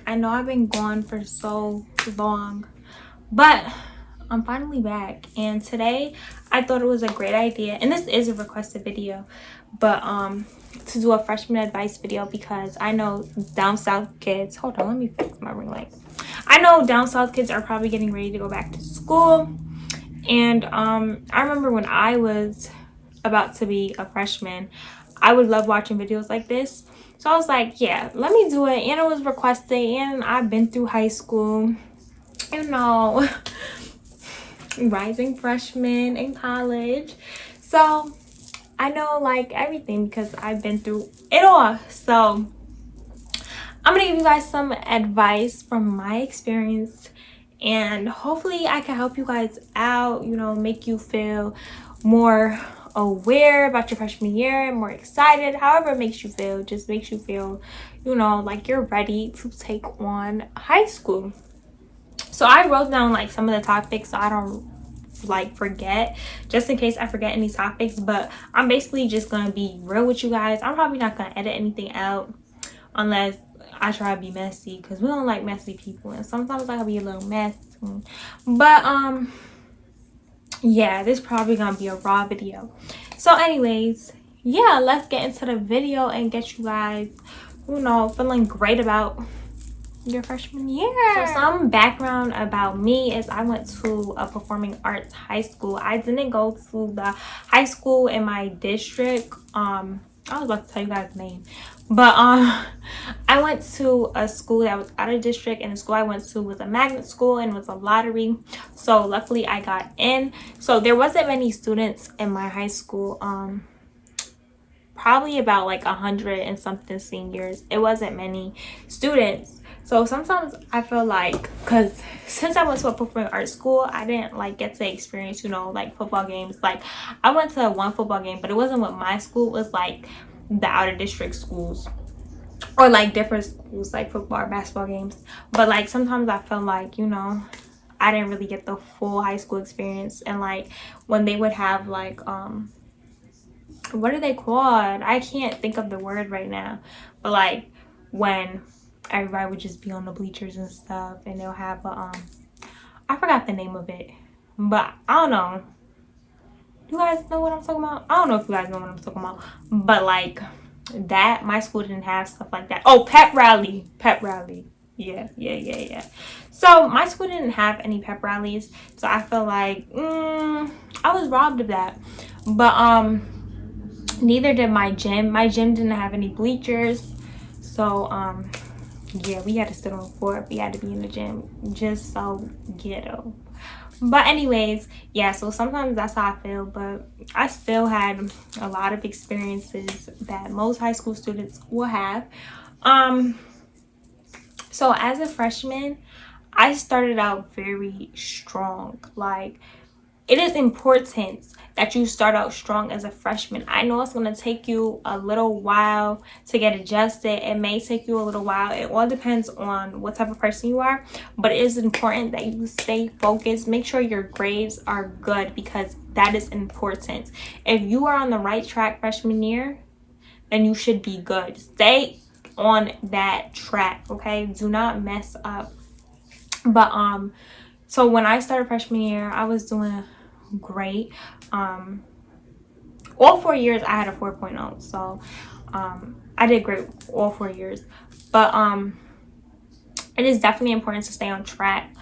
I know I've been gone for so long, but I'm finally back. And today I thought it was a great idea, and this is a requested video, but to do a freshman advice video because I know down south kids, hold on, let me fix my ring light. I know down south kids are probably getting ready to go back to school, and I remember when I was about to be a freshman, I would love watching videos like this. So I was like, yeah, let me do it. And it was requested, and I've been through high school, you know, rising freshman in college. So I know like everything because I've been through it all. So I'm gonna give you guys some advice from my experience, and hopefully I can help you guys out, you know, make you feel more aware about your freshman year, more excited, however it makes you feel. Just makes you feel, you know, like you're ready to take on high school. So I wrote down like some of the topics so I don't like forget, just in case I forget any topics. But I'm basically just gonna be real with you guys. I'm probably not gonna edit anything out unless I try to be messy, because we don't like messy people, and sometimes I can be a little messy. But yeah, this is probably gonna be a raw video. So anyways, yeah, let's get into the video and get you guys, you know, feeling great about your freshman year. So some background about me is I went to a performing arts high school. I didn't go to the high school in my district. I was about to tell you guys the name, but I went to a school that was out of district, and the school I went to was a magnet school and was a lottery. So luckily I got in. So there wasn't many students in my high school. Probably about like 100 and something seniors. It wasn't many students. So sometimes I feel like, because since I went to a performing arts school, I didn't like get to experience, you know, like football games. Like I went to one football game, but it wasn't with my school. It was like the out of district schools, or like different schools, like football or basketball games. But like sometimes I felt like, you know, I didn't really get the full high school experience. And like when they would have like what are they called? I can't think of the word right now. But like when everybody would just be on the bleachers and stuff, and they'll have a I forgot the name of it, but I don't know. You guys know what I'm talking about? I don't know if you guys know what I'm talking about, but like that, my school didn't have stuff like that. Oh, pep rally. Yeah. So my school didn't have any pep rallies, so I feel like I was robbed of that. But neither did my gym. My gym didn't have any bleachers, so yeah, we had to sit on the floor if we had to be in the gym. Just so ghetto. But anyways, yeah, so sometimes that's how I feel, but I still had a lot of experiences that most high school students will have. So as a freshman, I started out very strong. Like, it is important that you start out strong as a freshman. I know it's going to take you a little while to get adjusted. It may take you a little while. It all depends on what type of person you are. But it is important that you stay focused. Make sure your grades are good, because that is important. If you are on the right track freshman year, then you should be good. Stay on that track, okay? Do not mess up. But so when I started freshman year, I was doing great. All 4 years I had a 4.0, so I did great all 4 years. But it is definitely important to stay on track.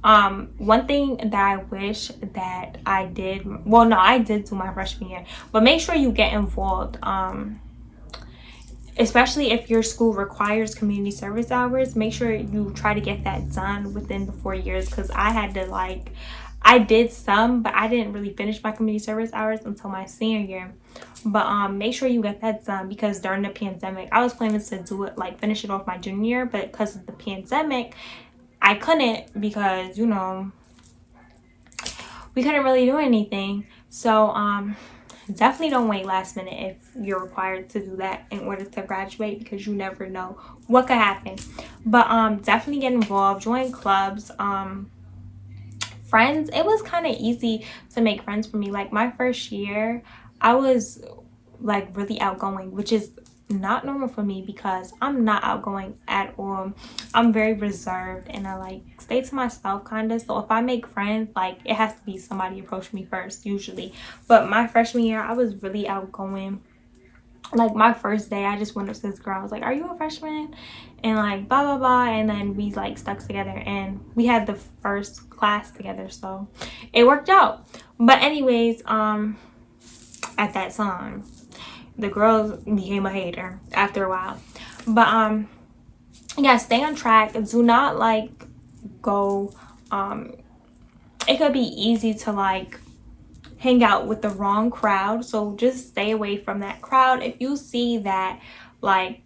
One thing that I wish that I did, well, no, I did do my freshman year, but make sure you get involved, especially if your school requires community service hours. Make sure you try to get that done within the 4 years, because I had to, like, I did some, but I didn't really finish my community service hours until my senior year. But make sure you get that done, because during the pandemic, I was planning to do it, like finish it off my junior year, but because of the pandemic, I couldn't, because, you know, we couldn't really do anything. So definitely don't wait last minute if you're required to do that in order to graduate, because you never know what could happen. But definitely get involved, join clubs. Friends, it was kind of easy to make friends for me. Like my first year, I was like really outgoing, which is not normal for me because I'm not outgoing at all. I'm very reserved and I like stay to myself kind of. So if I make friends, like it has to be somebody approach me first usually. But my freshman year, I was really outgoing. Like my first day, I just went up to this girl. I was like, "Are you a freshman?" And like blah blah blah. And then we like stuck together and we had the first class together, so it worked out. But anyways, at that time, the girls became a hater after a while. But yeah, stay on track. Do not like go it could be easy to like hang out with the wrong crowd, so just stay away from that crowd. If you see that like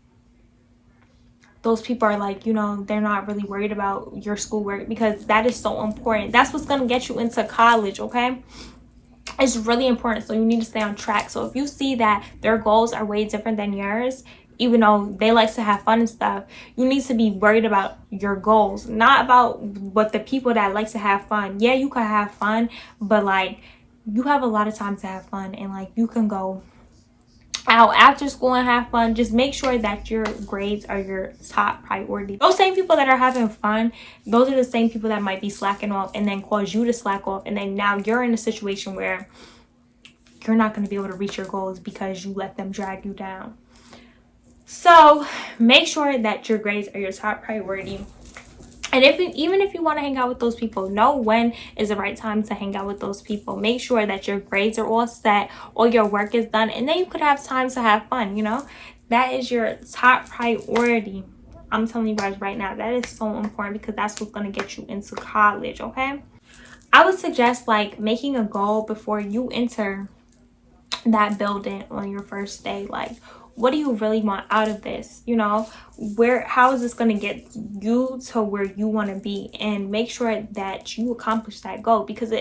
those people are like, you know, they're not really worried about your schoolwork, because that is so important. That's what's going to get you into college, okay? It's really important, so you need to stay on track. So if you see that their goals are way different than yours, even though they like to have fun and stuff, you need to be worried about your goals, not about what the people that like to have fun. Yeah, you can have fun, but like you have a lot of time to have fun, and like you can go out after school and have fun. Just make sure that your grades are your top priority. Those same people that are having fun, those are the same people that might be slacking off and then cause you to slack off, and then now you're in a situation where you're not going to be able to reach your goals because you let them drag you down. So make sure that your grades are your top priority. And even if you want to hang out with those people, know when is the right time to hang out with those people. Make sure that your grades are all set, all your work is done, and then you could have time to have fun, you know? That is your top priority. I'm telling you guys right now, that is so important because that's what's going to get you into college, okay? I would suggest like making a goal before you enter that building on your first day. Like, what do you really want out of this? You know, how is this going to get you to where you want to be? And make sure that you accomplish that goal, because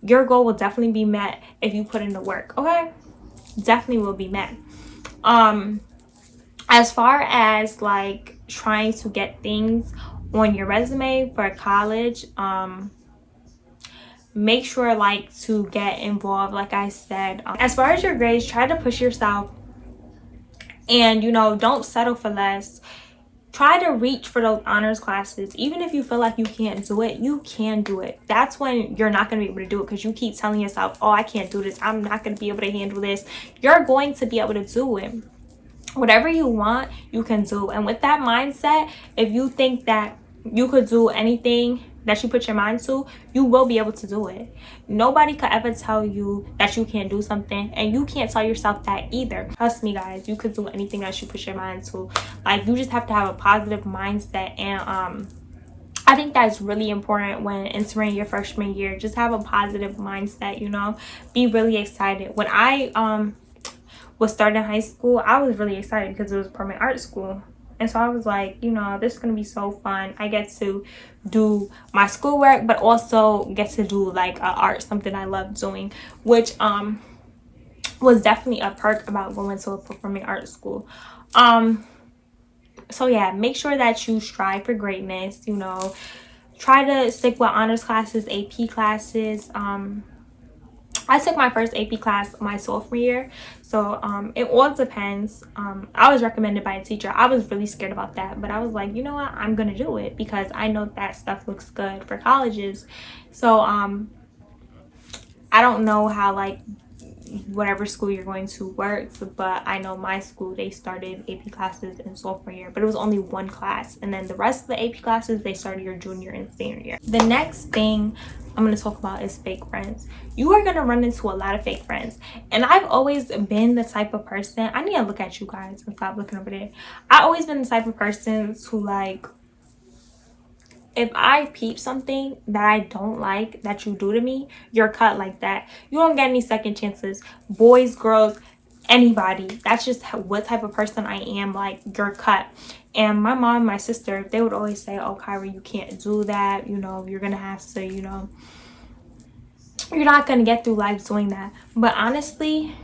your goal will definitely be met if you put in the work, okay? Definitely will be met. As far as like trying to get things on your resume for college, make sure like to get involved, like I said. As far as your grades, try to push yourself, and you know, don't settle for less. Try to reach for those honors classes. Even if you feel like you can't do it, you can do it. That's when you're not going to be able to do it, because you keep telling yourself, oh, I can't do this, I'm not going to be able to handle this. You're going to be able to do it. Whatever you want, you can do. And with that mindset, if you think that you could do anything that you put your mind to, you will be able to do it. Nobody could ever tell you that you can't do something, and you can't tell yourself that either. Trust me, guys, you could do anything that you put your mind to. Like, you just have to have a positive mindset. And I think that's really important when entering your freshman year. Just have a positive mindset, you know? Be really excited. When I was starting high school, I was really excited because it was performing arts school. And so I was like, you know, this is going to be so fun. I get to do my schoolwork, but also get to do like art, something I love doing, which was definitely a perk about going to a performing arts school. So yeah, make sure that you strive for greatness, you know. Try to stick with honors classes, AP classes. I took my first AP class my sophomore year, so it all depends. I was recommended by a teacher. I was really scared about that, but I was like, you know what, I'm gonna do it because I know that stuff looks good for colleges. So I don't know how like whatever school you're going to works, but I know my school, they started AP classes in sophomore year, but it was only one class, and then the rest of the AP classes, they started your junior and senior year. The next thing I'm going to talk about is fake friends. You are going to run into a lot of fake friends, and I've always been the type of person, I need to look at you guys and stop looking over there. I've always been the type of person to like, if I peep something that I don't like that you do to me, you're cut like that. You don't get any second chances. Boys, girls, anybody. That's just what type of person I am. Like, you're cut. And my mom and my sister, they would always say, oh, Kyra, you can't do that. You know, you're going to have to, you know, you're not going to get through life doing that. But honestly,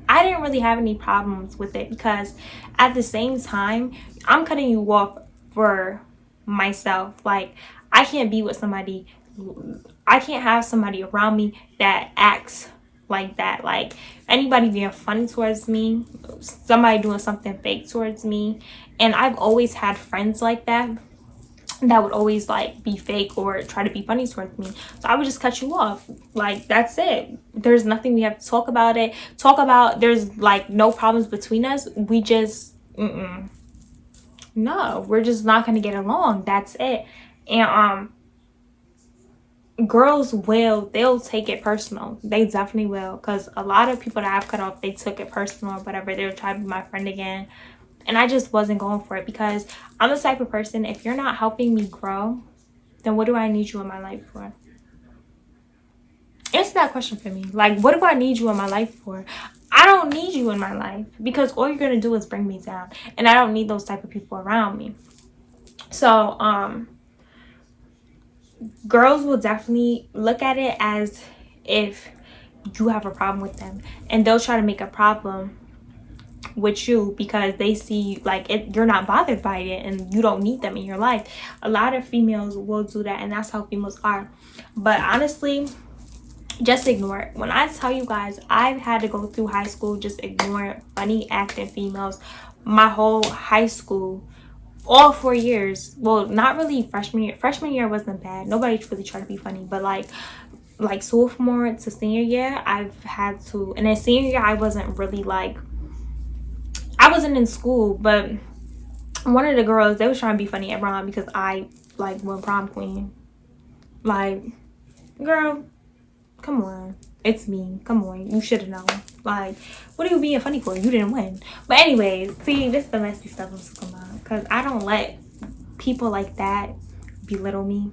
I didn't really have any problems with it, because at the same time, I'm cutting you off for myself. Like, I can't be with somebody, I can't have somebody around me that acts like that. Like anybody being funny towards me, somebody doing something fake towards me. And I've always had friends like that would always like be fake or try to be funny towards me. So I would just cut you off. Like that's it. There's nothing we have to talk about it. There's like no problems between us. We just no, we're just not gonna get along. That's it. And girls they'll take it personal. They definitely will, because a lot of people that I've cut off, they took it personal or whatever. They were trying to be my friend again, and I just wasn't going for it, because I'm the type of person, if you're not helping me grow, then what do I need you in my life for? Answer that question for me. Like, what do I need you in my life for? I don't need you in my life, because all you're gonna do is bring me down, and I don't need those type of people around me. So girls will definitely look at it as if you have a problem with them, and they'll try to make a problem with you because they see like you're not bothered by it and you don't need them in your life. A lot of females will do that, and that's how females are. But honestly, just ignore it. When I tell you guys, I've had to go through high school just ignoring funny acting females my whole high school, all 4 years. Well, not really freshman year wasn't bad, nobody really tried to be funny, but like sophomore to senior year, I've had to. And then senior year, I wasn't really like, I wasn't in school, but one of the girls, they was trying to be funny at prom because I like won prom queen. Like, girl, come on, it's me, come on, you should have known. Like, what are you being funny for? You didn't win. But anyways, see, this is the messy stuff I'm talking about, because I don't let people like that belittle me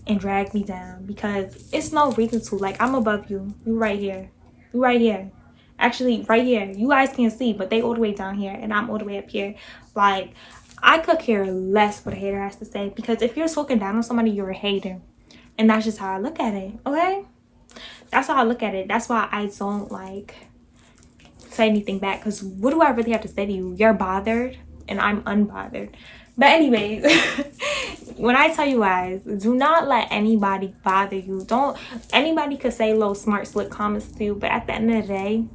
and drag me down, because it's no reason to. Like, I'm above you. You right here. You right here. Actually, right here. You guys can't see, but they all the way down here, and I'm all the way up here. Like, I could care less what a hater has to say, because if you're talking down on somebody, you're a hater. And that's just how I look at it, okay? That's how I look at it. That's why I don't like say anything back, because what do I really have to say to you? You're bothered and I'm unbothered. But anyways, when I tell you guys, do not let anybody bother you. Don't. Anybody could say little smart slick comments to you, but at the end of the day,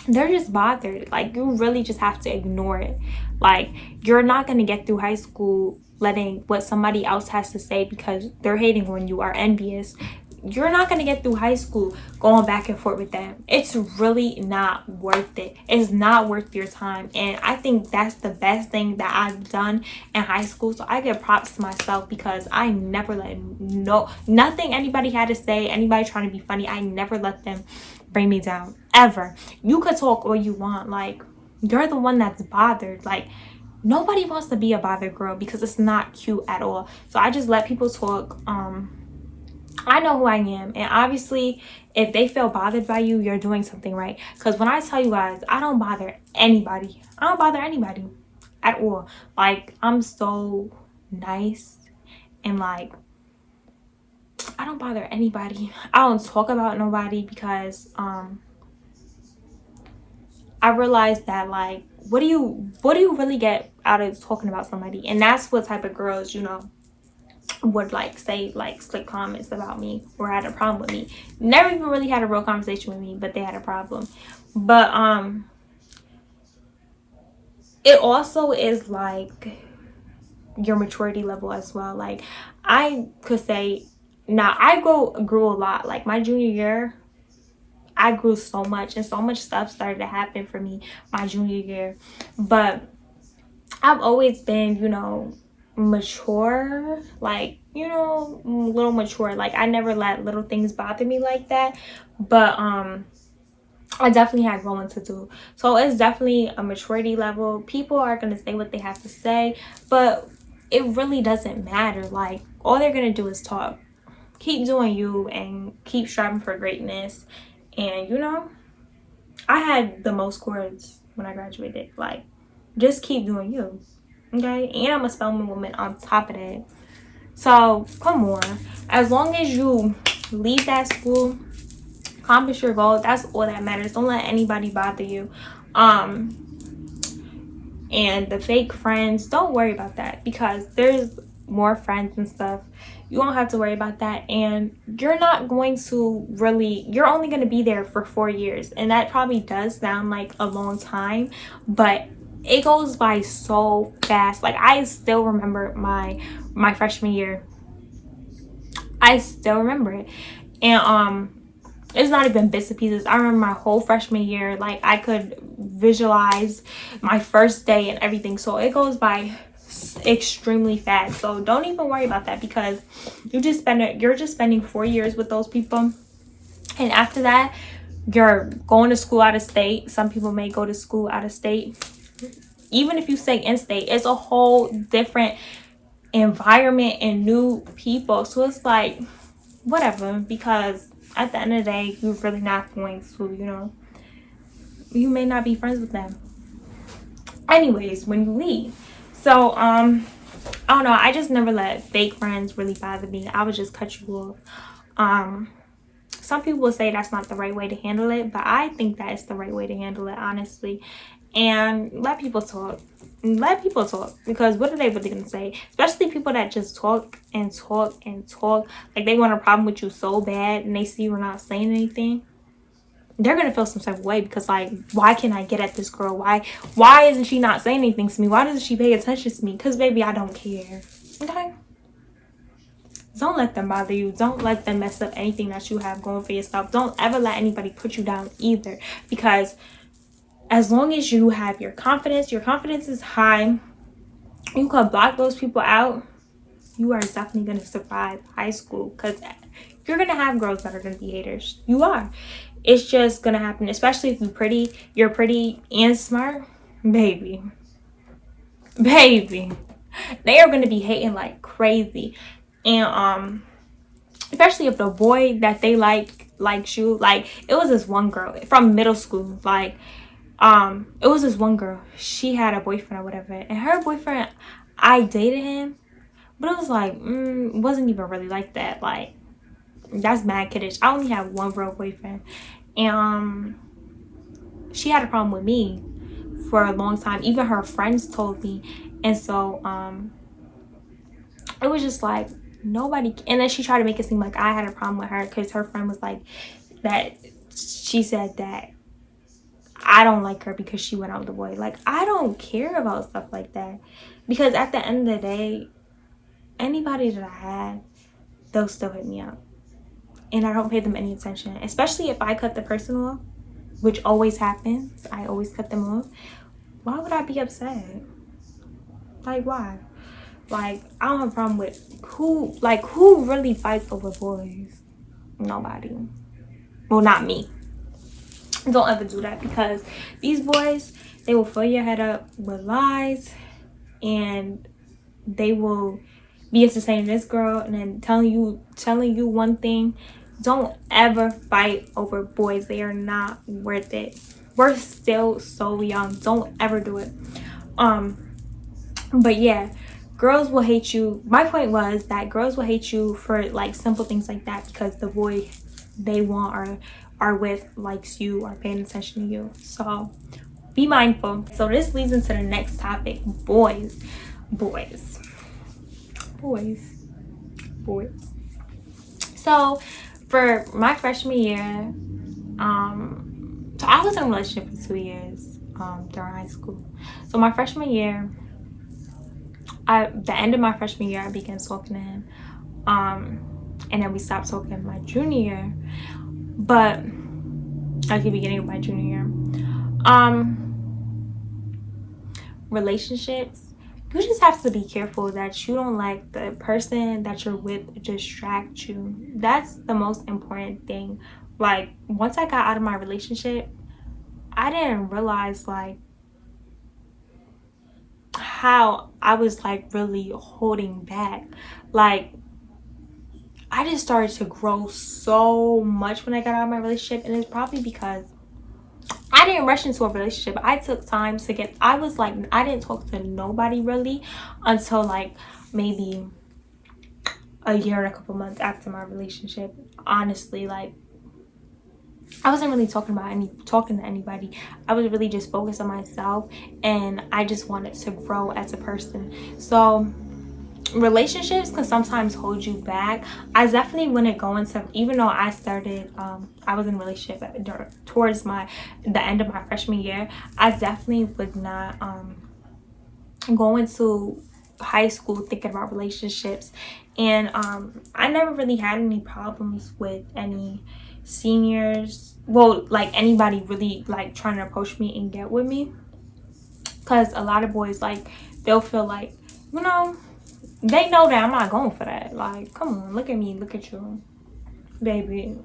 they're just bothered. Like, you really just have to ignore it. Like, you're not going to get through high school letting what somebody else has to say because they're hating on you or envious. You're not going to get through high school going back and forth with them. It's really not worth it. It's not worth your time. And I think that's the best thing that I've done in high school. So I give props to myself, because I never let nothing anybody had to say, anybody trying to be funny, I never let them bring me down, ever. You could talk all you want. Like, you're the one that's bothered. Like, nobody wants to be a bothered girl, because it's not cute at all. So I just let people talk. I know who I am, and obviously if they feel bothered by you, you're doing something right. Because when I tell you guys, I don't bother anybody. I don't bother anybody at all. Like, I'm so nice, and like, I don't bother anybody. I don't talk about nobody, because I realized that, like, what do you really get out of talking about somebody? And that's what type of girls, you know, would like say like slick comments about me or had a problem with me. Never even really had a real conversation with me, but they had a problem. But it also is like your maturity level as well. Like, I could say, now I grew a lot. Like, my junior year, I grew so much, and so much stuff started to happen for me my junior year. But I've always been, you know, mature, like, you know, a little mature. Like, I never let little things bother me like that. But I definitely had growing to do. So it's definitely a maturity level. People are going to say what they have to say, but it really doesn't matter. Like, all they're going to do is talk. Keep doing you and keep striving for greatness. And, you know, I had the most cords when I graduated. Like, just keep doing you. Okay? And I'm a Spelman woman on top of that. So, come on. As long as you leave that school, accomplish your goal, that's all that matters. Don't let anybody bother you. And the fake friends, don't worry about that, because there's more friends and stuff. You won't have to worry about that. And you're not going to really, you're only going to be there for 4 years. And that probably does sound like a long time, but it goes by so fast. Like, I still remember my freshman year. I still remember it. And it's not even bits and pieces. I remember my whole freshman year. Like, I could visualize my first day and everything. So it goes by extremely fast. So don't even worry about that, because you're just spending 4 years with those people, and after that you're going to school out of state. Some people may go to school out of state. Even if you stay in state, it's a whole different environment and new people. So it's like, whatever, because at the end of the day, you're really not going to, you may not be friends with them anyways when you leave. So I don't know, I just never let fake friends really bother me. I would just cut you off. Some people will say that's not the right way to handle it, but I think that is the right way to handle it, honestly. And let people talk. Because what are they really gonna say? Especially people that just talk and talk and talk, like they want a problem with you so bad, and they see you're not saying anything. They're gonna feel some type of way, because like, why can't I get at this girl? Why isn't she not saying anything to me? Why doesn't she pay attention to me? Because baby, I don't care. Okay, don't let them bother you. Don't let them mess up anything that you have going for yourself. Don't ever let anybody put you down either, because as long as you have your confidence is high, you can block those people out, you are definitely going to survive high school. Because you're going to have girls that are going to be haters. You are. It's just going to happen, especially if you're pretty and smart. Baby. They are going to be hating like crazy. And especially if the boy that they likes you. Like, it was this one girl from middle school. Like, it was this one girl. She had a boyfriend or whatever. And her boyfriend, I dated him. But it was like, wasn't even really like that. Like, that's mad kiddish. I only had one real boyfriend. And she had a problem with me for a long time. Even her friends told me. And so it was just like, nobody. And then she tried to make it seem like I had a problem with her, because her friend was like that. She said that I don't like her because she went out with the boy. Like, I don't care about stuff like that, because at the end of the day, anybody that I had, they'll still hit me up, and I don't pay them any attention. Especially if I cut the person off, which always happens. I always cut them off. Why would I be upset? Like, why? Like, I don't have a problem with who really fights over boys. Nobody. Well, not me. Don't ever do that, because these boys, they will fill your head up with lies, and they will be entertaining this girl and then telling you one thing. Don't ever fight over boys. They are not worth it. We're still so young. Don't ever do it. But yeah, girls will hate you. My point was that girls will hate you for like simple things like that, because the boy they want or are with likes you or paying attention to you. So be mindful. So this leads into the next topic: boys. So for my freshman year, so I was in a relationship for 2 years during high school. So my freshman year, the end of my freshman year, I began talking to him, and then we stopped talking my junior year. But at the beginning of my junior year, relationships, you just have to be careful that you don't let the person that you're with distract you. That's the most important thing. Like, once I got out of my relationship, I didn't realize like how I was like really holding back. Like, I just started to grow so much when I got out of my relationship, and it's probably because I didn't rush into a relationship. I took time to I didn't talk to nobody really until like maybe a year and a couple months after my relationship. Honestly, like, I wasn't really talking to anybody. I was really just focused on myself, and I just wanted to grow as a person. So relationships can sometimes hold you back. I definitely wouldn't go into, even though I started I was in a relationship towards the end of my freshman year, I definitely would not go into high school thinking about relationships. And I never really had any problems with any seniors, well, like anybody really like trying to approach me and get with me, because a lot of boys, like, they'll feel like, you know, they know that I'm not going for that. Like, come on, look at me, look at you, baby.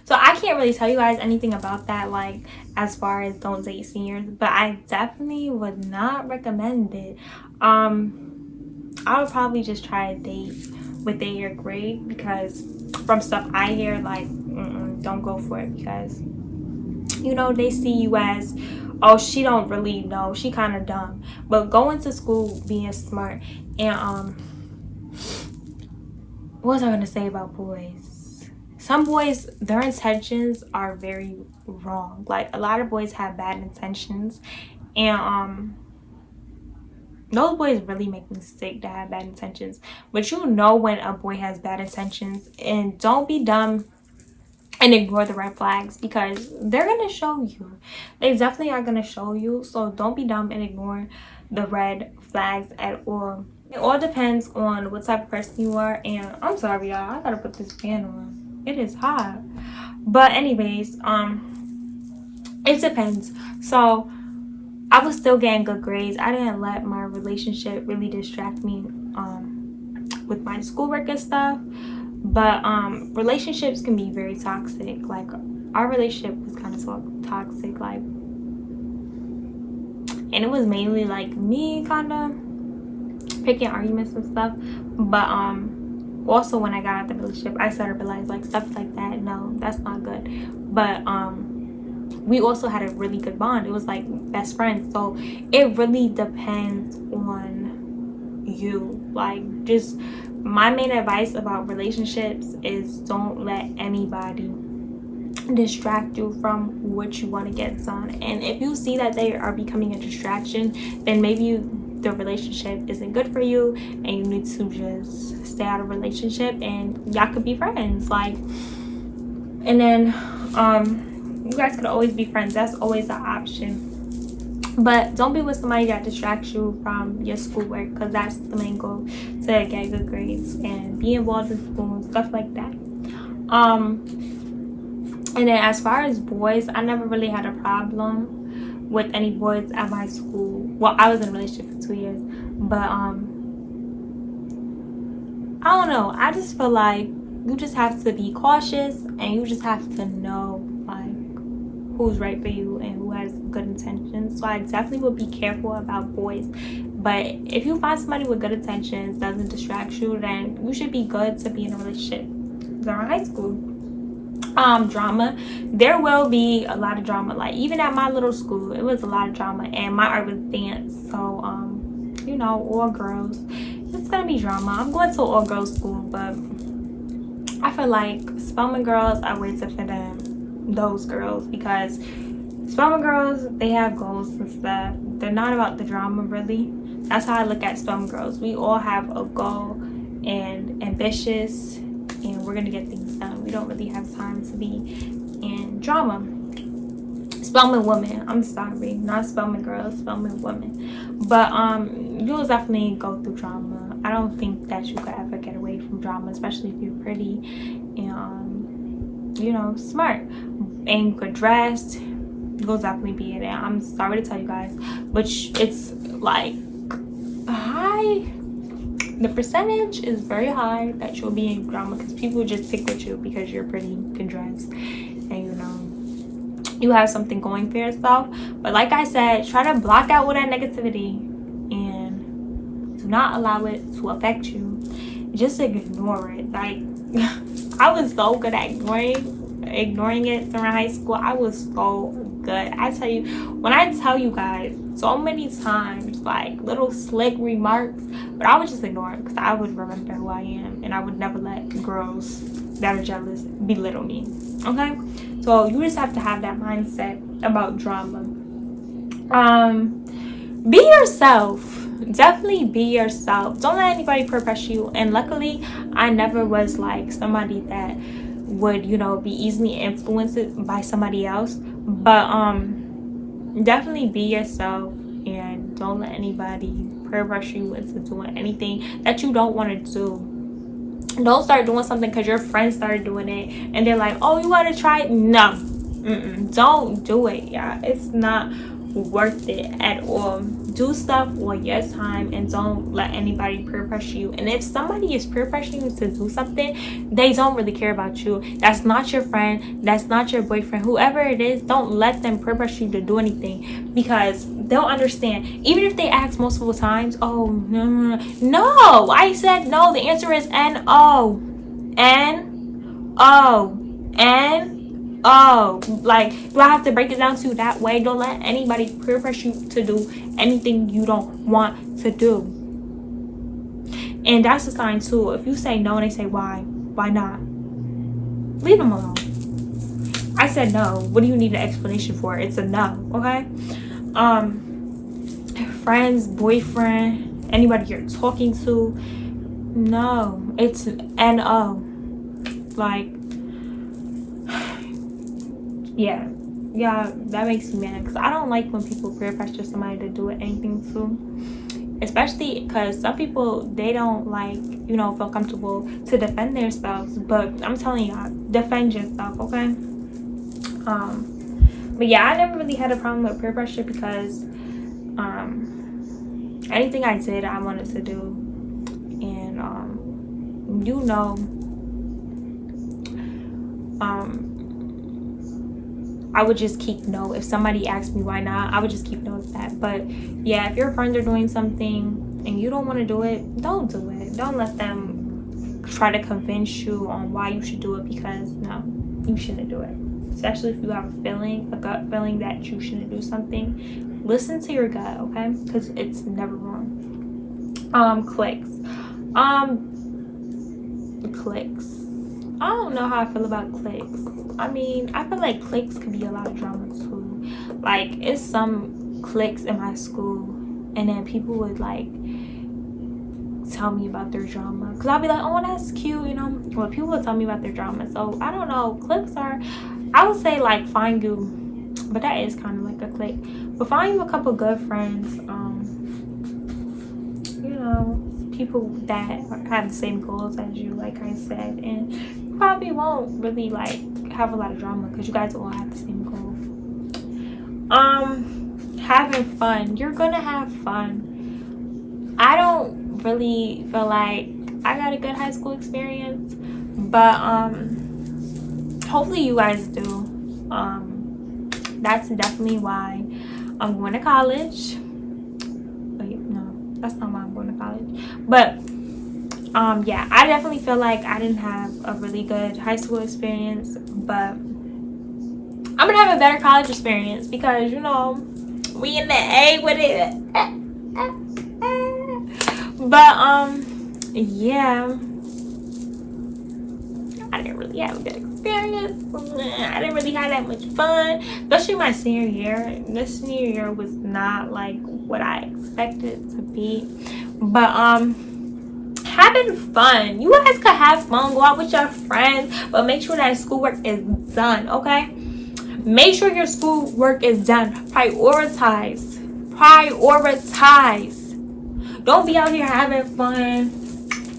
So I can't really tell you guys anything about that, like, as far as don't date seniors, but I definitely would not recommend it. I would probably just try a date within your grade, because from stuff I hear, like, don't go for it, because, you know, they see you as, oh, she don't really know, she kind of dumb. But go into school being smart. And what was I gonna say about boys? Some boys, their intentions are very wrong. Like, a lot of boys have bad intentions, and those boys really make me sick to have bad intentions. But you know when a boy has bad intentions, and don't be dumb and ignore the red flags, because they're gonna show you. They definitely are gonna show you. So don't be dumb and ignore the red flags at all. It all depends on what type of person you are. And I'm sorry, y'all, I gotta put this fan on, it is hot. But anyways, it depends. So I was still getting good grades. I didn't let my relationship really distract me with my schoolwork and stuff. But relationships can be very toxic. Like, our relationship was kind of so toxic, like, and it was mainly like me kind of picking arguments and stuff. But also when I got out the relationship, I started to realize, like, stuff like that, no, that's not good. But we also had a really good bond. It was like best friends. So it really depends on you. Like, just my main advice about relationships is don't let anybody distract you from what you want to get done. And if you see that they are becoming a distraction, then maybe the relationship isn't good for you, and you need to just stay out of relationship, and y'all could be friends. Like, and then you guys could always be friends. That's always an option. But don't be with somebody that distracts you from your schoolwork, because that's the main goal, to get good grades and be involved in school and stuff like that. And then as far as boys, I never really had a problem with any boys at my school. Well, I was in a relationship for 2 years, but I don't know. I just feel like you just have to be cautious, and you just have to know, like, who's right for you and who has good intentions. So I definitely would be careful about boys. But if you find somebody with good intentions, doesn't distract you, then you should be good to be in a relationship during high school. Drama, there will be a lot of drama. Like, even at my little school, it was a lot of drama, and my art was dance. So you know, all girls, it's gonna be drama. I'm going to an all girls school, but I feel like Spelman girls are way to fit in those girls, because Spelman girls, they have goals and stuff. They're not about the drama, really. That's how I look at Spelman girls. We all have a goal and ambitious, and we're gonna get things done. We don't really have time to be in drama. Spelman women, I'm sorry, not Spelman girls, Spelman women. But you'll definitely go through drama. I don't think that you could ever get away from drama, especially if you're pretty and you know, smart and good dressed. You'll definitely be in it. I'm sorry to tell you guys, but it's like high. The percentage is very high that you'll be in drama, because people just pick with you because you're pretty, good dressed, and you know, you have something going for yourself. But like I said, try to block out all that negativity and do not allow it to affect you. Just ignore it. Like, I was so good at ignoring it during high school. I was so good. I tell you, when I tell you guys, so many times, like, little slick remarks, but I would just ignore it, because I would remember who I am, and I would never let girls that are jealous belittle me. Okay, so you just have to have that mindset about drama. Be yourself. definitely be yourself. Don't let anybody peer pressure you. And luckily, I never was like somebody that would, you know, be easily influenced by somebody else. But definitely be yourself, and don't let anybody peer pressure you into doing anything that you don't want to do. Don't start doing something because your friends started doing it and they're like, oh, you want to try it? No. Don't do it. Yeah, it's not worth it at all. Do stuff on your time and don't let anybody peer pressure you. And if somebody is peer pressuring you to do something, they don't really care about you. That's not your friend, that's not your boyfriend, whoever it is. Don't let them peer pressure you to do anything, because they'll understand. Even if they ask multiple times, oh no, I said no. The answer is N-O. N-O. N-O. Like, do I have to break it down to that way? Don't let anybody peer pressure you to do anything you don't want to do. And that's a sign too. If you say no and they say why not? Leave them alone. I said no. What do you need an explanation for? It's a no, okay? Friends, boyfriend, anybody you're talking to, no, it's N-O. Like, yeah, that makes me mad, because I don't like when people peer pressure somebody to do anything to, especially because some people, they don't like, you know, feel comfortable to defend themselves. But I'm telling y'all, defend yourself, okay? But yeah, I never really had a problem with peer pressure, because anything I did, I wanted to do. And you know, I would just keep no. If somebody asked me why not, I would just keep no to that. But yeah, if your friends are doing something and you don't want to do it, don't do it. Don't let them try to convince you on why you should do it, because no, you shouldn't do it. Especially if you have a gut feeling that you shouldn't do something. Listen to your gut, okay? Because it's never wrong. Cliques. Cliques. I don't know how I feel about cliques. I mean, I feel like cliques could be a lot of drama too. Like, it's some cliques in my school, and then people would like tell me about their drama, because I'll be like, oh, that's cute, you know. Well, people would tell me about their drama. So I don't know. Cliques are, I would say, like, find you, but that is kind of like a clique. But find you a couple good friends, you know, people that have the same goals as you, like I said, and you probably won't really like have a lot of drama, because you guys all have the same goal. Having fun. You're gonna have fun. I don't really feel like I got a good high school experience, but hopefully you guys do. That's definitely why I'm going to college. Wait, no, that's not why I'm going to college. But yeah, I definitely feel like I didn't have a really good high school experience, but I'm gonna have a better college experience, because you know, we in the A with it. But yeah, I didn't really have a good experience. I didn't really have that much fun, especially my senior year. This senior year was not like what I expected it to be. But having fun. You guys could have fun, go out with your friends, but make sure that schoolwork is done, okay? Make sure your schoolwork is done. Prioritize. Don't be out here having fun,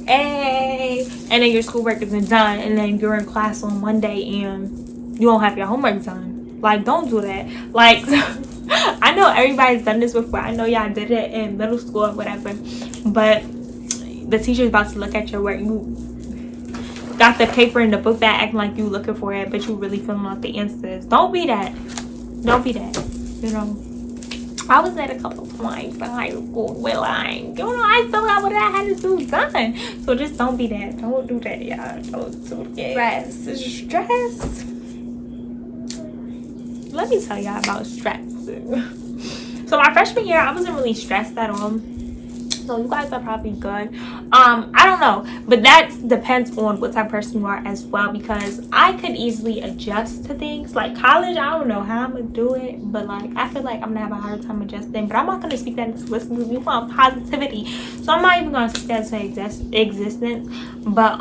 hey, and then your schoolwork isn't done, and then you're in class on Monday and you don't have your homework done. Like, don't do that. Like, I know everybody's done this before. I know y'all did it in middle school or whatever, but the teacher's about to look at your work. You got the paper in the book bag acting like you looking for it, but you really filling out the answers. Don't be that. Don't be that. You know, I was at a couple times in high school where, like, you know, I still got what I had to do done. So just don't be that. Don't do that, y'all. Don't do that. Stress. Let me tell y'all about stress. So my freshman year, I wasn't really stressed at all. So you guys are probably good. I don't know, but that depends on what type of person you are as well, because I could easily adjust to things. Like college, I don't know how I'm gonna do it, but like I feel like I'm gonna have a hard time adjusting. But I'm not gonna speak that into existence. We want positivity, so I'm not even gonna speak that into existence. But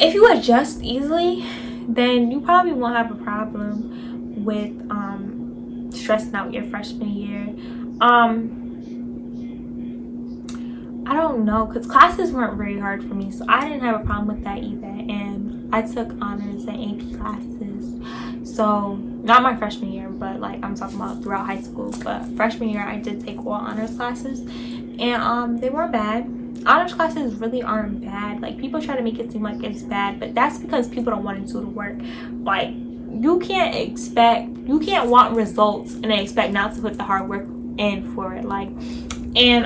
if you adjust easily, then you probably won't have a problem with stressing out your freshman year. I don't know, because classes weren't very hard for me, so I didn't have a problem with that either. And I took honors and AP classes, so not my freshman year, but like I'm talking about throughout high school. But freshman year I did take all honors classes, and they weren't bad. Honors classes really aren't bad. Like people try to make it seem like it's bad, but that's because people don't want to do the work. Like you can't want results and then expect not to put the hard work in for it. Like, and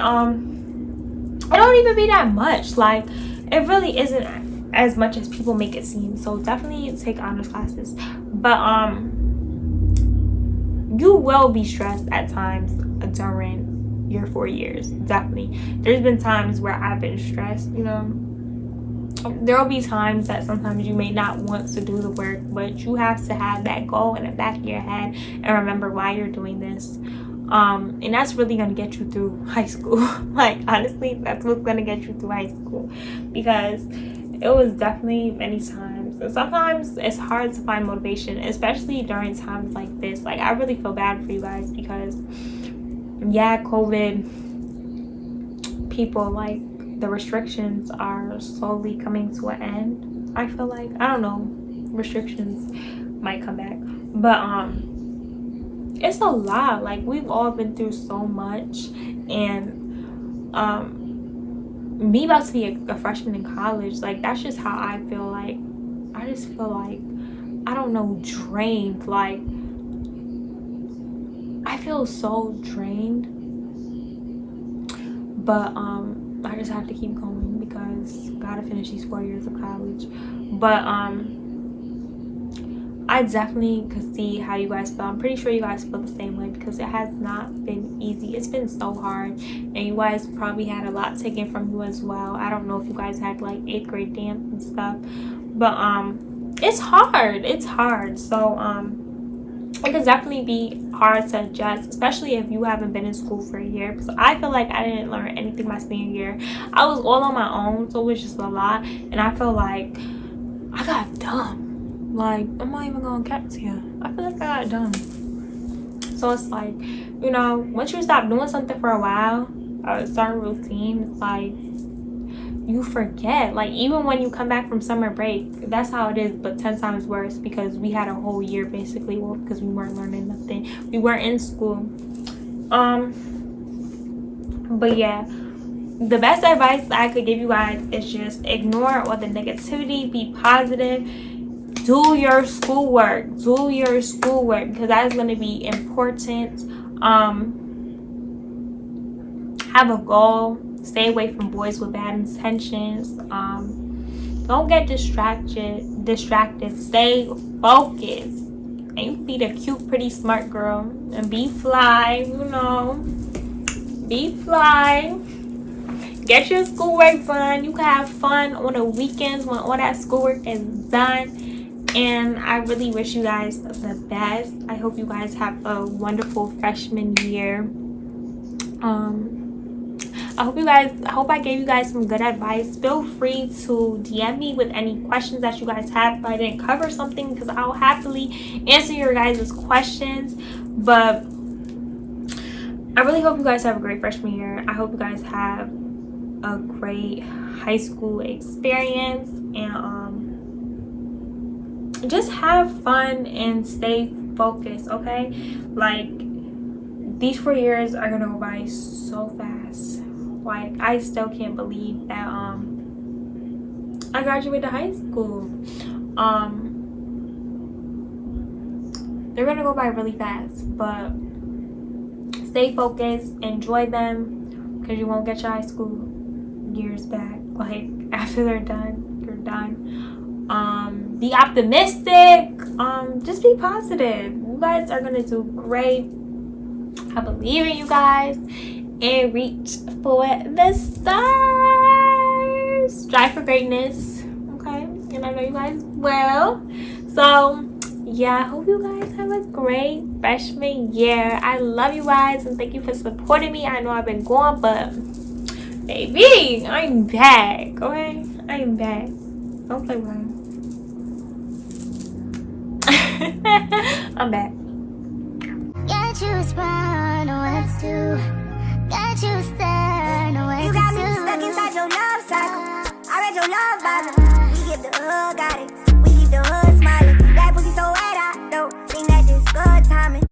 it don't even be that much. Like it really isn't as much as people make it seem. So definitely take honors classes, but you will be stressed at times during your 4 years. Definitely, there's been times where I've been stressed, you know. There will be times that sometimes you may not want to do the work, but you have to have that goal in the back of your head and remember why you're doing this. And that's really going to get you through high school. Like honestly, that's what's going to get you through high school, because it was definitely many times, and sometimes it's hard to find motivation, especially during times like this. Like I really feel bad for you guys, because yeah, COVID, people, like the restrictions are slowly coming to an end. I feel like, I don't know, restrictions might come back, but it's a lot. Like we've all been through so much, and me about to be a freshman in college, like that's just how I feel. Like I just feel like, I don't know, drained. Like I feel so drained, but I just have to keep going because gotta finish these 4 years of college. But I definitely could see how you guys feel. I'm pretty sure you guys feel the same way, because it has not been easy. It's been so hard, and you guys probably had a lot taken from you as well. I don't know if you guys had like 8th grade dance and stuff, but it's hard. So it could definitely be hard to adjust, especially if you haven't been in school for a year. So I feel like I didn't learn anything my senior year. I was all on my own, so it was just a lot, and I feel like I got dumb. Like I'm not even gonna cap to you, I feel like I got dumb. So it's like, you know, once you stop doing something for a while, a certain routine, it's like you forget. Like even when you come back from summer break, that's how it is, but 10 times worse, because we had a whole year basically, well, because we weren't learning nothing, we weren't in school. But yeah, the best advice I could give you guys is just ignore all the negativity, be positive, do your schoolwork, because that is going to be important. Have a goal. Stay away from boys with bad intentions. Don't get distracted. Stay focused. And you be the cute, pretty, smart girl. And be fly, you know. Be fly. Get your schoolwork done. You can have fun on the weekends when all that schoolwork is done. And I really wish you guys the best. I hope you guys have a wonderful freshman year. I hope I gave you guys some good advice. Feel free to DM me with any questions that you guys have if I didn't cover something, because I'll happily answer your guys' questions. But I really hope you guys have a great freshman year. I hope you guys have a great high school experience, and just have fun and stay focused, okay? Like these 4 years are gonna go by so fast. Like I still can't believe that I graduated high school. They're gonna go by really fast, but stay focused, enjoy them, because you won't get your high school years back. Like after they're done, you're done. Be optimistic. Just be positive. You guys are gonna do great. I believe in you guys, and reach for the stars. Strive for greatness, okay? And I know you guys will. So yeah, I hope you guys have a great freshman year. I love you guys and thank you for supporting me. I know I've been gone, but baby, I'm back, okay? I'm back. Don't play with her. I'm back. Get you spun, what to? Get you stern, what you got me stuck inside your love cycle. I read your love Bible. We give the hug, got it.